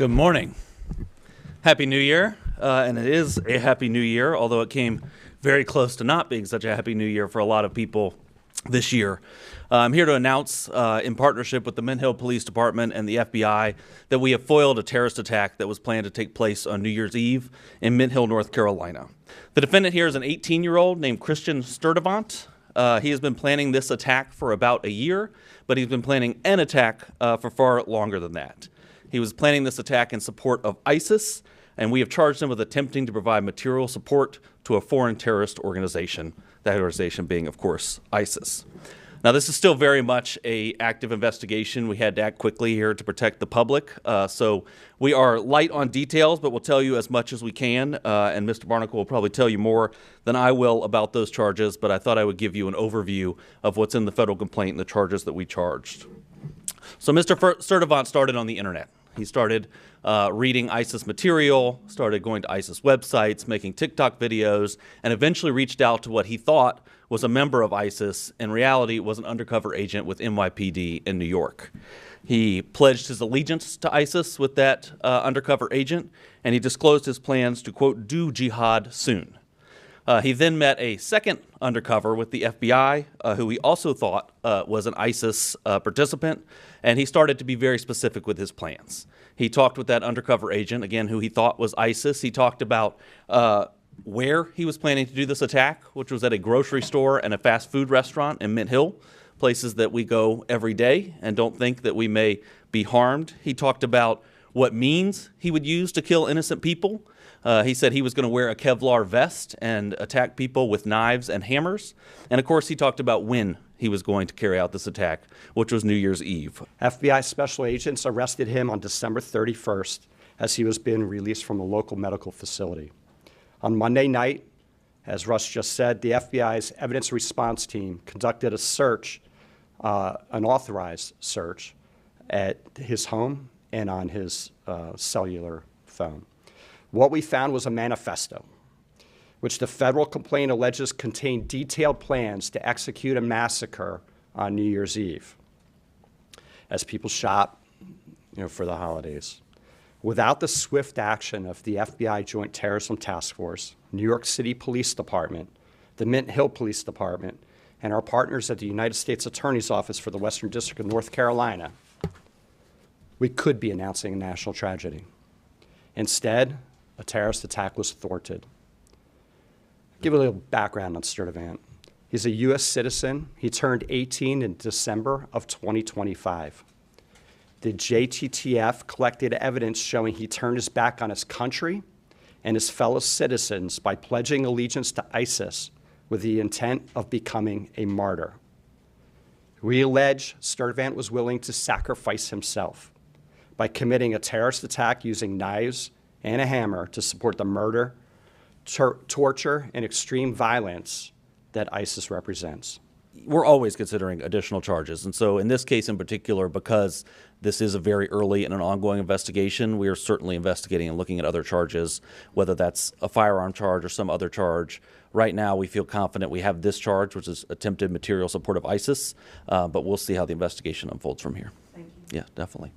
Good morning. Happy New Year, and it is a Happy New Year, although it came very close to not being such a Happy New Year for a lot of people this year. I'm here to announce, in partnership with the Mint Hill Police Department and the FBI, that we have foiled a terrorist attack that was planned to take place on New Year's Eve in Mint Hill, North Carolina. The defendant here is an 18-year-old named Christian Sturdivant. He has been planning this attack for about a year, but he's been planning an attack for far longer than that. He was planning this attack in support of ISIS, and we have charged him with attempting to provide material support to a foreign terrorist organization, that organization being, of course, ISIS. Now, this is still very much an active investigation. We had to act quickly here to protect the public. So we are light on details, but we'll tell you as much as we can. And Mr. Barnacle will probably tell you more than I will about those charges, but I thought I would give you an overview of what's in the federal complaint and the charges that we charged. So Mr. Sturdivant started on the internet. He started reading ISIS material, started going to ISIS websites, making TikTok videos, and eventually reached out to what he thought was a member of ISIS. In reality, was an undercover agent with NYPD in New York. He pledged his allegiance to ISIS with that undercover agent, and he disclosed his plans to, quote, do jihad soon. He then met a second undercover with the FBI, who he also thought was an ISIS participant, and he started to be very specific with his plans. He talked with that undercover agent, again, who he thought was ISIS. He talked about where he was planning to do this attack, which was at a grocery store and a fast food restaurant in Mint Hill, places that we go every day and don't think that we may be harmed. He talked about what means he would use to kill innocent people. He said he was going to wear a Kevlar vest and attack people with knives and hammers. And of course, he talked about when he was going to carry out this attack, which was New Year's Eve. FBI special agents arrested him on December 31st as he was being released from a local medical facility. On Monday night, as Russ just said, the FBI's evidence response team conducted a search, an authorized search, at his home and on his cellular phone. What we found was a manifesto, which the federal complaint alleges contained detailed plans to execute a massacre on New Year's Eve as people shop, for the holidays. Without the swift action of the FBI Joint Terrorism Task Force, New York City Police Department, the Mint Hill Police Department, and our partners at the United States Attorney's Office for the Western District of North Carolina, we could be announcing a national tragedy. Instead, a terrorist attack was thwarted. Give a little background on Sturdivant. He's a U.S. citizen. He turned 18 in December of 2025. The JTTF collected evidence showing he turned his back on his country and his fellow citizens by pledging allegiance to ISIS with the intent of becoming a martyr. We allege Sturdivant was willing to sacrifice himself by committing a terrorist attack using knives and a hammer to support the murder, torture, and extreme violence that ISIS represents. We're always considering additional charges. And so in this case in particular, because this is a very early and an ongoing investigation, we are certainly investigating and looking at other charges, whether that's a firearm charge or some other charge. Right now, we feel confident we have this charge, which is attempted material support of ISIS, but we'll see how the investigation unfolds from here. Thank you. Yeah, definitely.